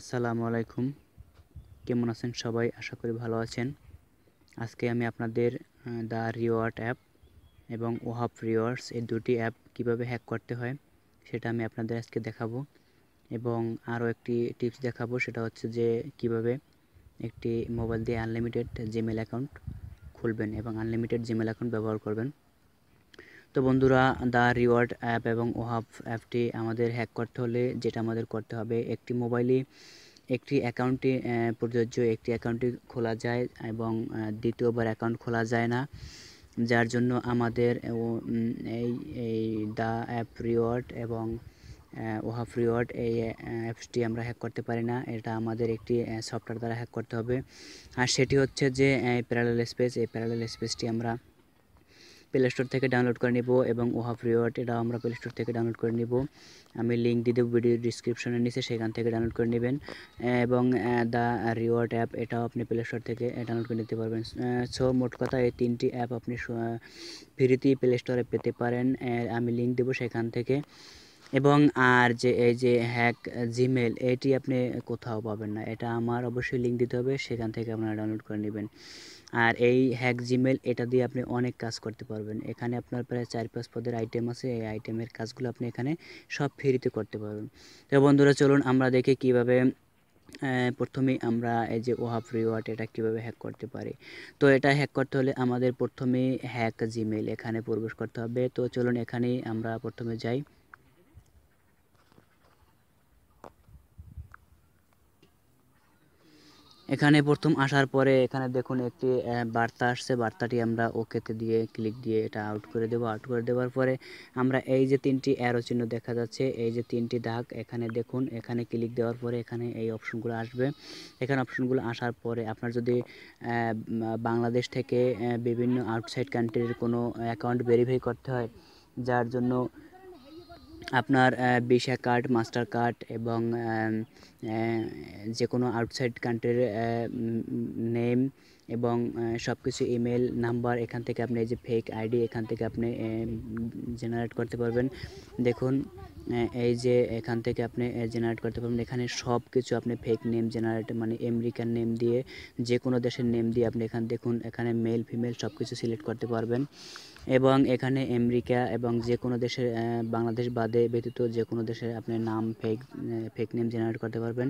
আসসালামু আলাইকুম। কেমন আছেন সবাই? আশা করি ভালো আছেন। আজকে আমি আপনাদের দ্য রিওয়ার্ড অ্যাপ এবং ওহাব রিওয়ার্ডস এই দুটি অ্যাপ কিভাবে হ্যাক করতে হয় সেটা আমি আপনাদের আজকে দেখাবো, এবং আরও একটি টিপস দেখাবো, সেটা হচ্ছে যে কিভাবে একটি মোবাইল দিয়ে আনলিমিটেড জিমেল অ্যাকাউন্ট খুলবেন এবং আনলিমিটেড জিমেল অ্যাকাউন্ট ব্যবহার করবেন। তো বন্ধুরা, দ্য রিওয়ার্ড অ্যাপ এবং ওহাব অ্যাপটি আমাদের হ্যাক করতে হলে যেটা আমাদের করতে হবে, একটি মোবাইলে একটি অ্যাকাউন্টে প্রযোজ্য একটি অ্যাকাউন্টে খোলা যায় এবং দ্বিতীয়বার অ্যাকাউন্ট খোলা যায় না, যার জন্য আমাদের এই এই দ্য অ্যাপ রিওয়ার্ড এবং ওহাব রিওয়ার্ড এই অ্যাপসটি আমরা হ্যাক করতে পারি না। এটা আমাদের একটি সফটওয়্যার দ্বারা হ্যাক করতে হবে, আর সেটি হচ্ছে যে প্যারালাল স্পেস। এই প্যারালাল স্পেসটি আমরা প্লে স্টোর থেকে ডাউনলোড করে নিব এবং ওহাব রিওয়ার্ড এটাও আমরা প্লে স্টোর থেকে ডাউনলোড করে নিব। আমি লিঙ্ক দিয়ে দেবো ভিডিও ডিসক্রিপশনের নিচে, সেখান থেকে ডাউনলোড করে নেবেন। এবং দ্য রিওয়ার্ড অ্যাপ এটাও আপনি প্লে স্টোর থেকে ডাউনলোড করে নিতে পারবেন। সো মোট কথা এই তিনটি অ্যাপ আপনি ফ্রিতেই প্লে স্টোরে পেতে পারেন। আমি লিঙ্ক দেবো সেখান থেকে। এবং আর যে এই যে হ্যাক জিমেল, এটি আপনি কোথাও পাবেন না, এটা আমার অবশ্যই লিঙ্ক দিতে হবে, সেখান থেকে আপনারা ডাউনলোড করে নেবেন। আর এই হ্যাক জিমেল এটা দিয়ে আপনি অনেক কাজ করতে পারবেন। এখানে আপনার প্রায় 4-5 পদের আইটেম আছে, এই আইটেমের কাজগুলো আপনি এখানে সব ফ্রিতে করতে পারবেন। তো বন্ধুরা, চলুন আমরা দেখি কিভাবে প্রথমেই আমরা এই যে ওহাব রিওয়ার্ড এটা কিভাবে হ্যাক করতে পারি। তো এটা হ্যাক করতে হলে আমাদের প্রথমেই হ্যাক জিমেল এখানে প্রবেশ করতে হবে। তো চলুন এখানেই আমরা প্রথমে যাই। এখানে প্রথম আসার পরে এখানে দেখুন একটি বার্তা আসছে, বার্তাটি আমরা ওকেতে দিয়ে ক্লিক দিয়ে এটা আউট করে দেবো। আউট করে দেওয়ার পরে আমরা এই যে তিনটি অ্যারো চিহ্ন দেখা যাচ্ছে, এই যে তিনটি দাগ, এখানে দেখুন, এখানে ক্লিক দেওয়ার পরে এখানে এই অপশনগুলো আসবে। এখানে অপশনগুলো আসার পরে আপনার যদি বাংলাদেশ থেকে বিভিন্ন আউটসাইড কান্ট্রির কোনো অ্যাকাউন্ট ভেরিফাই করতে হয়, যার জন্য আপনার ভিসা কার্ড, মাস্টার কার্ড এবং যে কোনো আউটসাইড কান্ট্রির নেম এবং সব কিছু ইমেল নাম্বার, এখান থেকে আপনি এই যে ফেক আইডি এখান থেকে আপনি জেনারেট করতে পারবেন। দেখুন এই যে এখান থেকে আপনি জেনারেট করতে পারবেন। এখানে সব কিছু আপনি ফেক নেম জেনারেট, মানে আমেরিকান নেম দিয়ে, যে কোনো দেশের নেম দিয়ে আপনি এখানে দেখুন, এখানে মেল ফিমেল সব কিছু সিলেক্ট করতে পারবেন। এবং এখানে আমেরিকা এবং যে কোনো দেশের বাংলাদেশ বাদে ব্যতীত যে কোনো দেশের আপনি নাম ফেক নেম জেনারেট করতে পারবেন।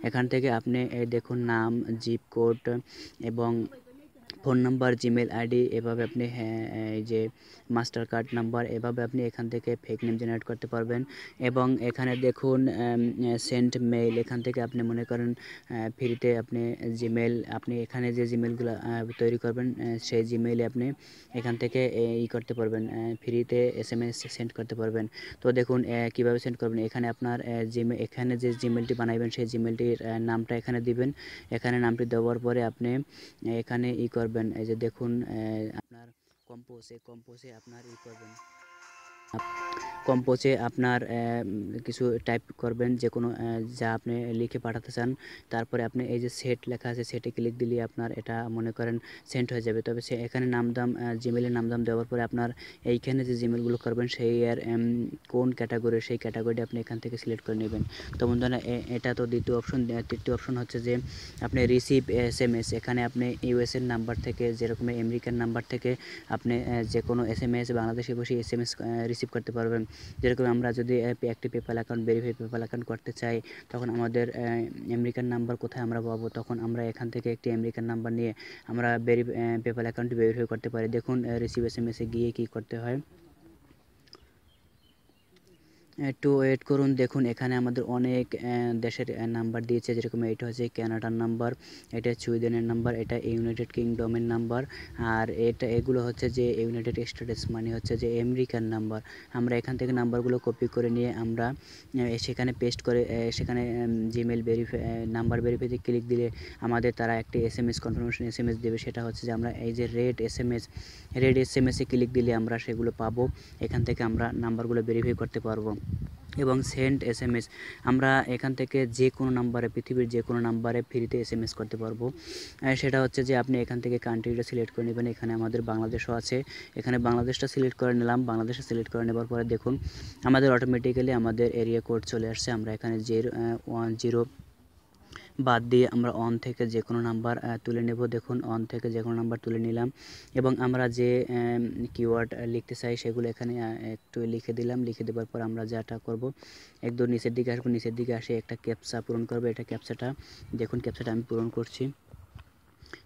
এখান থেকে আপনি দেখুন নাম, জিপ কোড এবং ফোন নাম্বার, জিমেল আইডি, এভাবে আপনি এই যে মাস্টার কার্ড নাম্বার, এভাবে আপনি এখান থেকে ফেক নেম জেনারেট করতে পারবেন। এবং এখানে দেখুন সেন্ড মেইল, এখান থেকে আপনি মনে করেন ফ্রিতে আপনি জিমেল, আপনি এখানে যে জিমেলগুলো তৈরি করবেন সেই জিমেইলে আপনি এখান থেকে করতে পারবেন, ফ্রিতে SMS সেন্ড করতে পারবেন। তো দেখুন কীভাবে সেন্ড করবেন। এখানে আপনার এখানে যে জিমেলটি বানাইবেন সেই জিমেলটির নামটা এখানে দিবেন। এখানে নামটি দেওয়ার পরে আপনি এখানে করবেন, এই যে দেখুন আপনার কম্পোজে আপনার করবেন, কম্পোজে আপনার কিছু টাইপ করবেন, যে কোনো যা আপনি লিখে পাঠাতে চান। তারপরে আপনি এই যে সেট লেখা আছে, সেটে ক্লিক দিলে আপনার এটা মনে করেন সেন্ড হয়ে যাবে। তবে এখানে নামদাম জিমেলের নামদাম দেওয়ার পরে আপনার এইখানে যে জিমেলগুলো করবেন সেই এর কোন ক্যাটাগরি, সেই ক্যাটাগরিটা আপনি এখান থেকে সিলেক্ট করে নেবেন। তো বন্ধুরা, এটা তো দ্বিতীয় অপশন। তৃতীয় অপশন হচ্ছে যে আপনি রিসিভ SMS, এখানে আপনি ইউএসএর নাম্বার থেকে, যেরকম আমেরিকান নাম্বার থেকে আপনি যে কোনো SMS বাংলাদেশে বসে SMS রিসিভ করতে পারবেন। যেরকম আমরা যদি একটি PayPal account verify PayPal account করতে চাই, তখন আমাদের আমেরিকান নাম্বার কোথায় আমরা পাবো, তখন আমরা এখান থেকে একটি আমেরিকান নাম্বার নিয়ে আমরা পেপ্যাল অ্যাকাউন্ট ভেরিফাই করতে পারি। দেখুন রিসিভ SMS গিয়ে কী করতে হয়, একটু ওয়েট করুন। দেখুন এখানে আমাদের অনেক দেশের নাম্বার দিয়েছে, যেরকম এটা হচ্ছে কানাডার নাম্বার, এটা সুইডেনের নাম্বার, এটা ইউনাইটেড কিংডমের নাম্বার, আর এগুলো হচ্ছে যে ইউনাইটেড স্টেটস, মানে হচ্ছে যে আমেরিকান নাম্বার। আমরা এখান থেকে নাম্বারগুলো কপি করে নিয়ে আমরা সেখানে পেস্ট করে সেখানে জিমেল ভেরিফাই নাম্বার ভেরিফাইতে ক্লিক দিলে আমাদের তারা একটি SMS কনফার্মেশন SMS দেবে। সেটা হচ্ছে যে আমরা এই যে রেড SMS ক্লিক দিলে আমরা সেগুলো পাবো। এখান থেকে আমরা নাম্বারগুলো ভেরিফাই করতে পারবো। এবং সেন্ড SMS, আমরা এখান থেকে যে কোনো নাম্বারে, পৃথিবীর যে কোনো নাম্বারে ফ্রিতে SMS করতে পারবো। সেটা হচ্ছে যে আপনি এখান থেকে কান্ট্রিটা সিলেক্ট করে নেবেন। এখানে আমাদের বাংলাদেশও আছে, এখানে বাংলাদেশটা সিলেক্ট করে নিলাম। বাংলাদেশে সিলেক্ট করে নেবার পরে দেখুন আমাদের অটোমেটিক্যালি আমাদের এরিয়া কোড চলে আসছে। আমরা এখানে 010 বাদ দিয়ে আমরা অন থেকে যে কোনো নাম্বার তুলে নেব। দেখুন অন থেকে যে কোনো নাম্বার তুলে নিলাম এবং আমরা যে কিওয়ার্ড লিখতে চাই সেগুলো এখানে একটু লিখে দিলাম। লিখে দেওয়ার পর আমরা যেটা করব, একদম নিচের দিকে আসবো। নিচের দিকে আসে একটা ক্যাপচা পূরণ করবো। এটা ক্যাপচাটা দেখুন, ক্যাপচাটা আমি পূরণ করছি।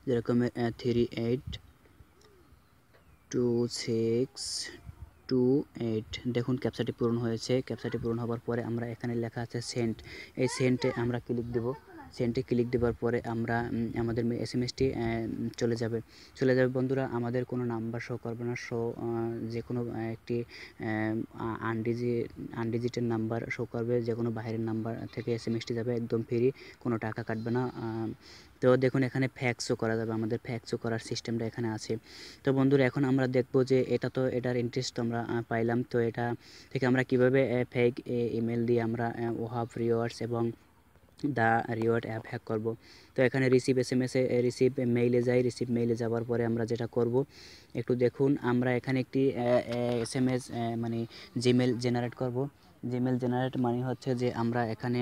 যেরকম 382628। দেখুন ক্যাপচাটি পূরণ হয়েছে। ক্যাপচাটি পূরণ হওয়ার পরে আমরা এখানে লেখা আছে সেন্ড, এই সেন্টে আমরা ক্লিক দেব। সেন্টে ক্লিক দেওয়ার পরে আমরা আমাদের এসএমএসটি চলে যাবে বন্ধুরা। আমাদের কোনো নাম্বার শো করবে না, যে কোনো একটি আনডিজিটেড নাম্বার শো করবে। যে কোনো বাইরের নাম্বার থেকে এসএমএসটি যাবে, একদম ফ্রি, কোনো টাকা কাটবে না। তো দেখুন এখানে ফ্যাক্সও করা যাবে, আমাদের ফ্যাক্সও করার সিস্টেমটা এখানে আছে। তো বন্ধুরা এখন আমরা দেখব যে এটার ইন্টারেস্ট আমরা পাইলাম। তো এটা থেকে আমরা কিভাবে ফেক ইমেল দিয়ে আমরা ওহাব রিওয়ার্ডস এবং দ্য রিওয়ার্ড অ্যাপ হ্যাক করব। তো এখানে রিসিভ এসএমএসে রিসিভ মেইলে যাই। রিসিভ মেইলে যাওয়ার পরে আমরা যেটা করব, একটু দেখুন, আমরা এখানে একটি এসএমএস মানে জিমেল জেনারেট করব। জিমেল জেনারেট মানে হচ্ছে যে আমরা এখানে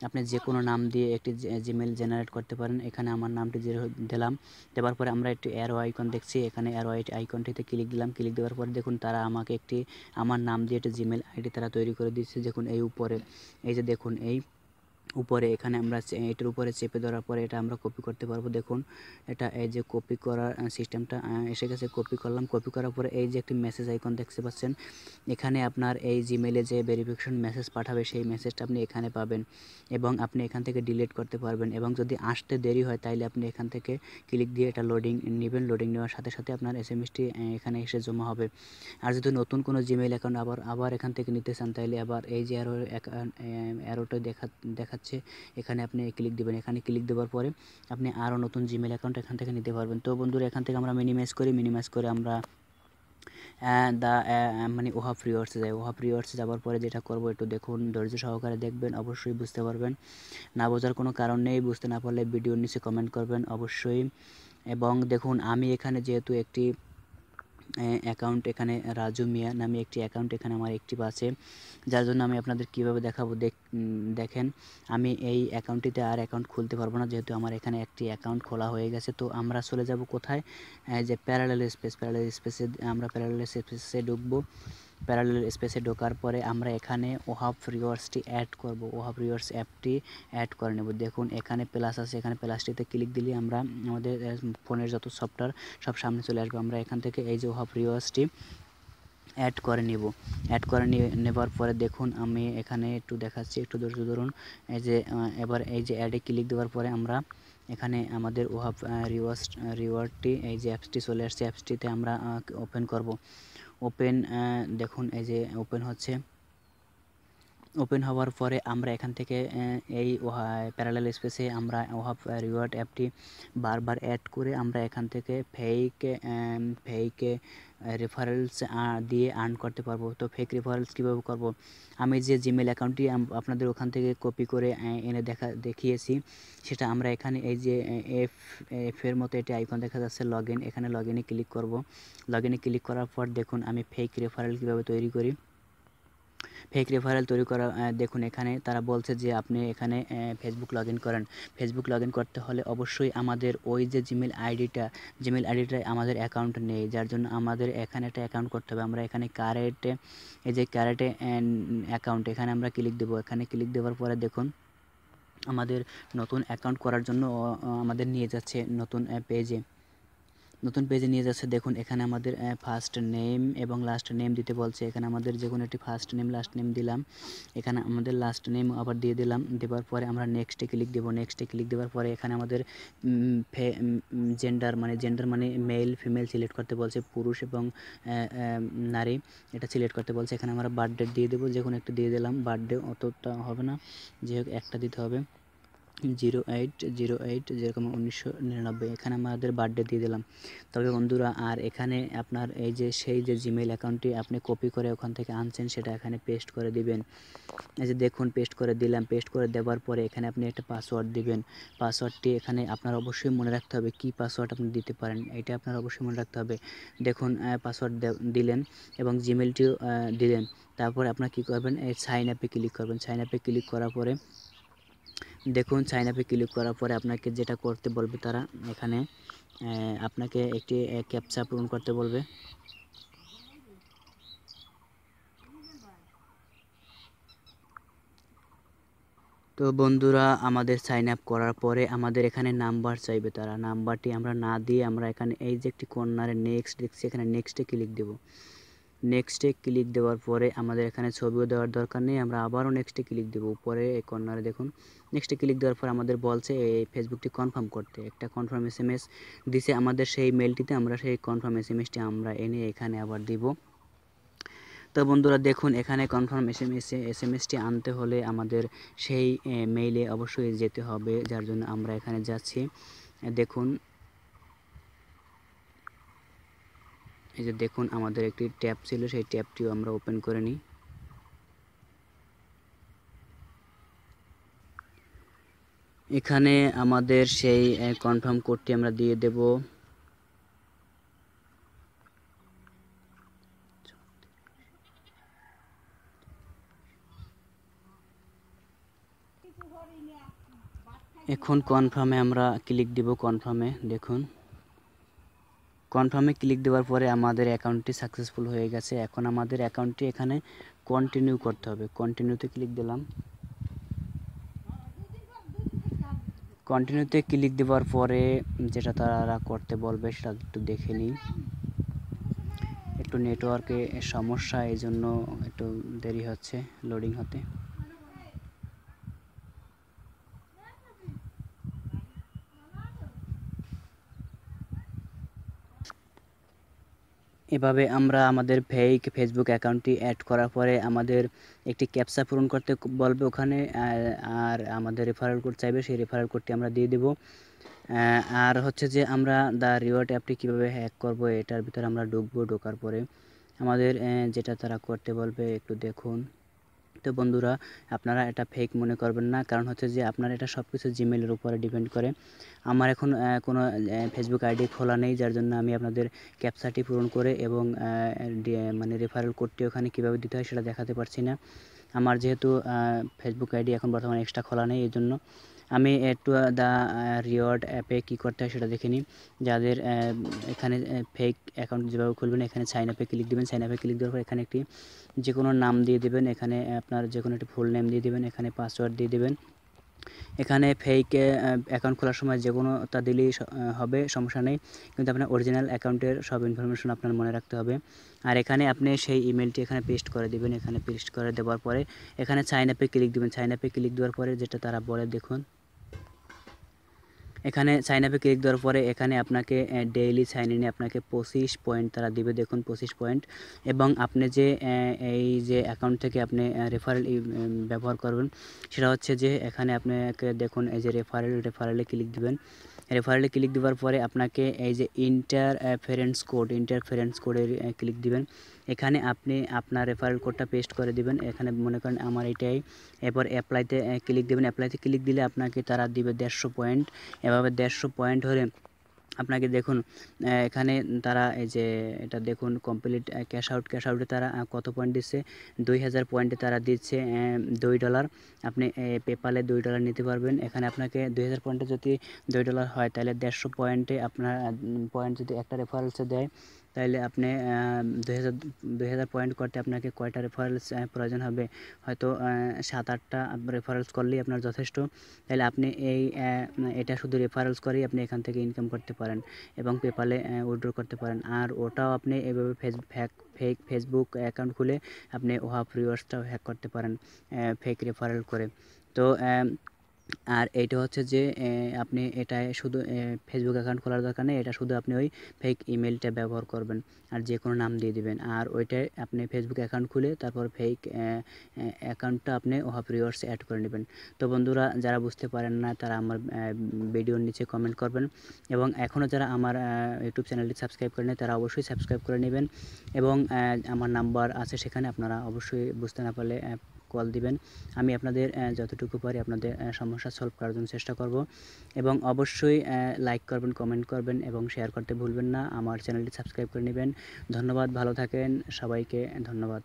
আপনি যে কোনো নাম দিয়ে একটি জিমেল জেনারেট করতে পারেন। এখানে আমার নামটি দিলাম। দেওয়ার পরে আমরা একটি অ্যারো আইকন দেখছি, এখানে অ্যারো আইকনটিতে ক্লিক দিলাম। ক্লিক দেওয়ার পরে দেখুন তারা আমাকে একটি আমার নাম দিয়ে একটি জিমেল আইডি তারা তৈরি করে দিচ্ছে। দেখুন এই উপরে, এই যে দেখুন এই উপরে, এখানে আমরা এটার উপরে চেপে ধরার পরে এটা আমরা কপি করতে পারবো। দেখুন এটা এই যে কপি করার সিস্টেমটা এসে গেছে। কপি করলাম। কপি করার পরে এই যে একটি মেসেজ আইকন দেখতে পাচ্ছেন, এখানে আপনার এই জিমেলে যে ভেরিফিকেশন মেসেজ পাঠাবে সেই মেসেজটা আপনি এখানে পাবেন এবং আপনি এখান থেকে ডিলিট করতে পারবেন। এবং যদি আসতে দেরি হয় তাইলে আপনি এখান থেকে ক্লিক দিয়ে এটা লোডিং নেবেন। লোডিং নেওয়ার সাথে সাথে আপনার এসএমএসটি এখানে এসে জমা হবে। আর যদি নতুন কোনো জিমেইল অ্যাকাউন্ট আবার এখান থেকে নিতে চান তাইলে আবার এই যে অ্যারোটা দেখাচ্ছে, এখানে আপনি ক্লিক দেবেন। এখানে ক্লিক দেওয়ার পরে আপনি আরও নতুন জিমেইল অ্যাকাউন্ট এখান থেকে নিতে পারবেন। তো বন্ধুরা এখান থেকে আমরা মিনিমাইজ করে আমরা মানে ওহাব রিওয়ার্ডসে যাই। ওহাব রিওয়ার্ডসে যাওয়ার পরে যেটা করব, একটু দেখুন, ধৈর্য সহকারে দেখবেন, অবশ্যই বুঝতে পারবেন। না বোঝার কোনো কারণ নেই, বুঝতে না পারলে ভিডিওর নিচে কমেন্ট করবেন অবশ্যই। এবং দেখুন আমি এখানে যেহেতু একটি অ্যাকাউন্ট, এখানে রাজু মিয়া নামে একটি অ্যাকাউন্ট এখানে আমার অ্যাক্টিভ আছে, যার জন্য আমি আপনাদের কীভাবে দেখাবো দেখেন। আমি এই অ্যাকাউন্টটিতে আর অ্যাকাউন্ট খুলতে পারবো না, যেহেতু আমার এখানে একটি অ্যাকাউন্ট খোলা হয়ে গেছে। তো আমরা চলে যাব কোথায়, যে প্যারালেল স্পেসে আমরা প্যারালেল স্পেসে ঢুকবো। প্যারালেল স্পেসে ঢোকার পরে আমরা এখানে ওহাব রিওয়ার্ডসটি অ্যাড করব। ওহাব রিওয়ার্ডস অ্যাপটি অ্যাড করে নেব। দেখুন এখানে প্লাস আছে, এখানে প্লাসটিতে ক্লিক দিলে আমরা আমাদের ফোনের যত সফটওয়্যার সব সামনে চলে আসবে। আমরা এখান থেকে এই যে ওহাব রিওয়ার্ডসটি অ্যাড করে নেব। অ্যাড করে নেবার পরে দেখুন আমি এখানে একটু দেখাচ্ছি, একটু ধৈর্য ধরুন। এই যে এবার এই যে অ্যাডে ক্লিক দেওয়ার পরে আমরা এখানে আমাদের ওহাব রিওয়ার্ডটি, এই যে অ্যাপসটি চলে আসছে, অ্যাপসটিতে আমরা ওপেন করব। ওপেন, দেখুন এই যে ওপেন হচ্ছে। ওপেন হওয়ার পরে আমরা এখান থেকে এই প্যারালেল স্পেসে আমরা ওহাব রিওয়ার্ড অ্যাপটি বারবার অ্যাড করে আমরা এখান থেকে ফেক রেফারেলস দিয়ে আর্ন করতে পারবো। তো ফেক রেফারেলস কীভাবে করব, আমি যে জিমেল অ্যাকাউন্টটি আপনাদের ওখান থেকে কপি করে এনে দেখিয়েছি, সেটা আমরা এখানে এই যে এফের মতো এটি আইকন দেখা যাচ্ছে লগইন, এখানে লগইনে ক্লিক করব। লগইনে ক্লিক করার পর দেখুন আমি ফেক রেফারেল কীভাবে তৈরি করি। ফেক রেফারেল তৈরি করা, দেখুন এখানে তারা বলছে যে আপনি এখানে ফেসবুক লগইন করেন। ফেসবুক লগইন করতে হলে অবশ্যই আমাদের ওই যে জিমেল আইডিটায় আমাদের অ্যাকাউন্ট নেই, যার জন্য আমাদের এখানে একটা অ্যাকাউন্ট করতে হবে। আমরা এখানে কারেন্টে, এই যে কারেন্টে অ্যাকাউন্ট, এখানে আমরা ক্লিক দেবো। এখানে ক্লিক দেওয়ার পরে দেখুন আমাদের নতুন অ্যাকাউন্ট করার জন্য আমাদের নিয়ে যাচ্ছে নতুন পেজে নিয়ে যাচ্ছে। দেখুন এখানে আমাদের ফার্স্ট নেম এবং লাস্ট নেম দিতে বলছে। এখানে আমাদের যে কোনো একটি ফার্স্ট নেম লাস্ট নেম দিলাম, এখানে আমাদের লাস্ট নেম আবার দিয়ে দিলাম। দেওয়ার পরে আমরা নেক্সটে ক্লিক দেবো। নেক্সটে ক্লিক দেওয়ার পরে এখানে আমাদের জেন্ডার মানে মেল ফিমেল সিলেক্ট করতে বলছে, পুরুষ এবং নারী এটা সিলেক্ট করতে বলছে। এখানে আমরা বার্থডে দিয়ে দেবো, যে কোনো একটা দিয়ে দিলাম। বার্থডে অতটা হবে না, যে হোক একটা দিতে হবে, 0808 যেরকম 1999, এখানে আমাদের বার্থডে দিয়ে দিলাম। তবে বন্ধুরা আর এখানে আপনার এই যে সেই যে জিমেল অ্যাকাউন্টটি আপনি কপি করে ওখান থেকে আনছেন সেটা এখানে পেস্ট করে দিবেন। এই যে দেখুন পেস্ট করে দিলাম। পেস্ট করে দেওয়ার পরে এখানে আপনি একটা পাসওয়ার্ড দিবেন। পাসওয়ার্ডটি এখানে আপনার অবশ্যই মনে রাখতে হবে, কী পাসওয়ার্ড আপনি দিতে পারেন এটা আপনার অবশ্যই মনে রাখতে হবে। দেখুন পাসওয়ার্ড দিলেন এবং জিমেলটিও দিলেন। তারপরে আপনার কী করবেন, এই সাইন আপে ক্লিক করবেন। সাইন আপে ক্লিক করার পরে দেখুন সাইন আপে ক্লিক করার পরে আপনাকে যেটা করতে বলবে তারা এখানে আপনাকে একটি ক্যাপচা পূরণ করতে বলবে। তো বন্ধুরা আমাদের সাইন আপ করার পরে আমাদের এখানে নাম্বার চাইবে তারা। নাম্বারটি আমরা না দিয়ে আমরা এখানে এই যে একটি কর্নারে নেক্সট দেখছি, এখানে নেক্সটে ক্লিক দেব। নেক্সটে ক্লিক দেওয়ার পরে আমাদের এখানে ছবিও দেওয়ার দরকার নেই, আমরা আবারও নেক্সটে ক্লিক দেব। উপরে এই কর্নারে দেখুন নেক্সটে ক্লিক দেওয়ার পর আমাদের বলছে এই ফেসবুকটি কনফার্ম করতে। একটা কনফার্ম SMS দিছে আমাদের সেই মেলটিতে, আমরা সেই কনফার্ম SMSটি আমরা এনে এখানে আবার দিব। তো বন্ধুরা দেখুন এখানে কনফার্ম SMSটি আনতে হলে আমাদের সেই মেইলে অবশ্যই যেতে হবে, যার জন্য আমরা এখানে যাচ্ছি। দেখুন এই যে দেখুন আমাদের একটি ট্যাব ছিল, সেই ট্যাবটিও আমরা ওপেন করে নিই। এখানে আমাদের সেই কনফার্ম কোডটি আমরা দিয়ে দেব। এখন কনফার্মে আমরা ক্লিক দিব। কনফার্মে দেখুন কনফার্মে ক্লিক দেওয়ার পরে আমাদের অ্যাকাউন্টটি সাকসেসফুল হয়ে গেছে। এখন আমাদের অ্যাকাউন্টটি এখানে কন্টিনিউ করতে হবে। কন্টিনিউতে ক্লিক দিলাম। কন্টিনিউতে ক্লিক দেওয়ার পরে যেটা তারা করতে বলবে সেটা একটু দেখে নিই। একটু নেটওয়ার্কে সমস্যা, এই জন্য একটু দেরি হচ্ছে লোডিং হতে। এভাবে আমরা আমাদের ফেসবুক অ্যাকাউন্টটি অ্যাড করার পরে আমাদের একটি ক্যাপচা পূরণ করতে বলবে ওখানে, আর আমাদের রেফারেল কোড চাইবে, সেই রেফারেল কোডটি আমরা দিয়ে দেব। আর হচ্ছে যে আমরা দ্য রিওয়ার্ড অ্যাপটি কীভাবে হ্যাক করব এটার ভিতরে আমরা ঢুকবো। ঢোকার পরে আমাদের যেটা তারা করতে বলবে একটু দেখুন। তো বন্ধুরা আপনারা এটা ফেক মনে করবেন না, কারণ হচ্ছে যে আপনার এটা সব কিছু জিমেলের উপরে ডিপেন্ড করে। আমার এখন কোনো ফেসবুক আইডি খোলা নেই, যার জন্য আমি আপনাদের ক্যাপচাটি পূরণ করে এবং মানে রেফারেল কোডটি ওখানে কীভাবে দিতে হয় সেটা দেখাতে পারছি না। আমার যেহেতু ফেসবুক আইডি এখন বর্তমানে এক্সট্রা খোলা নেই, এই জন্য আমি একটু দ্য রিওয়ার্ড অ্যাপে কী করতে হয় সেটা দেখে নিই। যাদের এখানে ফেক অ্যাকাউন্ট যেভাবে খুলবেন, এখানে সাইন আপে ক্লিক দেবেন। সাইন আপে ক্লিক দেওয়ার পর এখানে একটি যে কোনো নাম দিয়ে দেবেন, এখানে আপনার যে কোনো একটি ফুল নেম দিয়ে দেবেন, এখানে পাসওয়ার্ড দিয়ে দেবেন। এখানে ফেক অ্যাকাউন্ট খোলার সময় যে কোনো তা দিলেই হবে, সমস্যা নেই, কিন্তু আপনার অরিজিনাল অ্যাকাউন্টের সব ইনফরমেশন আপনার মনে রাখতে হবে। আর এখানে আপনি সেই ইমেলটি এখানে পেস্ট করে দেবেন। এখানে পেস্ট করে দেওয়ার পরে এখানে সাইন আপে ক্লিক দেবেন। সাইন আপে ক্লিক দেওয়ার পরে যেটা তারা বলে দেখুন, এখানে সাইন আপে ক্লিক দেওয়ার পরে এখানে আপনাকে ডেইলি সাইন ইনে আপনাকে 25 পয়েন্ট তারা দিবে। দেখুন 25 পয়েন্ট। এবং আপনি যে এই যে অ্যাকাউন্ট থেকে আপনি রেফারেল ব্যবহার করবেন সেটা হচ্ছে যে এখানে আপনাকে দেখুন এই যে রেফারেলে ক্লিক দিবেন। রেফারেলে ক্লিক দেওয়ার পরে আপনাকে এই যে ইন্টারফারেন্স কোডের ক্লিক দিবেন। এখানে আপনি আপনার রেফারেল কোডটা পেস্ট করে দিবেন। এখানে মনে করেন আমার এটাই। এরপর অ্যাপ্লাইতে ক্লিক দেবেন। অ্যাপ্লাইতে ক্লিক দিলে আপনাকে তারা দিবে 150 পয়েন্ট। এভাবে 150 পয়েন্ট হলে আপনাকে দেখুন এখানে তারা এই যে এটা দেখুন কমপ্লিট ক্যাশ আউটে তারা কত পয়েন্ট দিচ্ছে, 2000 পয়েন্টে তারা দিচ্ছে $2। আপনি পেপালে $2 নিতে পারবেন। এখানে আপনাকে 2000 পয়েন্টে যদি $2 হয় তাহলে 150 পয়েন্টে আপনার পয়েন্ট যদি একটা রেফারেলসে দেয় তাহলে আপনি 2000 পয়েন্ট করতে আপনাকে কয়টা রেফারেলস প্রয়োজন হবে, হয়তো 7-8টা রেফারেলস করলেই আপনার যথেষ্ট। তাহলে আপনি এটা শুধু রেফারেলস করেই আপনি এখান থেকে ইনকাম করতে পারেন এবং পেপালে উইথড্র করতে পারেন। আর ওটাও আপনি এভাবে ফেক ফেসবুক অ্যাকাউন্ট খুলে আপনি ওহাব রিওয়ার্ডসটাও হ্যাক করতে পারেন ফেক রেফারেল করে। তো আর এইটা হচ্ছে যে আপনি এটায় শুধু ফেসবুক অ্যাকাউন্ট খোলার দরকার নেই, এটা শুধু আপনি ওই ফেক ইমেলটা ব্যবহার করবেন আর যে কোনো নাম দিয়ে দিবেন। আর ওইটায় আপনি ফেসবুক অ্যাকাউন্ট খুলে তারপর ফেক অ্যাকাউন্টটা আপনি ওহাব রিওয়ার্ডসে অ্যাড করে নেবেন। তো বন্ধুরা যারা বুঝতে পারেন না তারা আমার ভিডিওর নিচে কমেন্ট করবেন, এবং এখনও যারা আমার ইউটিউব চ্যানেলটি সাবস্ক্রাইব করেন তারা অবশ্যই সাবস্ক্রাইব করে নেবেন। এবং আমার নাম্বার আছে সেখানে, আপনারা অবশ্যই বুঝতে না পারলে কল দিবেন। আমি আপনাদের যতটুকু পারি আপনাদের সমস্যা সলভ করার জন্য চেষ্টা করব। এবং অবশ্যই লাইক করবেন, কমেন্ট করবেন এবং শেয়ার করতে ভুলবেন না। আমার চ্যানেলটি সাবস্ক্রাইব করে নেবেন। ধন্যবাদ, ভালো থাকেন, সবাইকে ধন্যবাদ।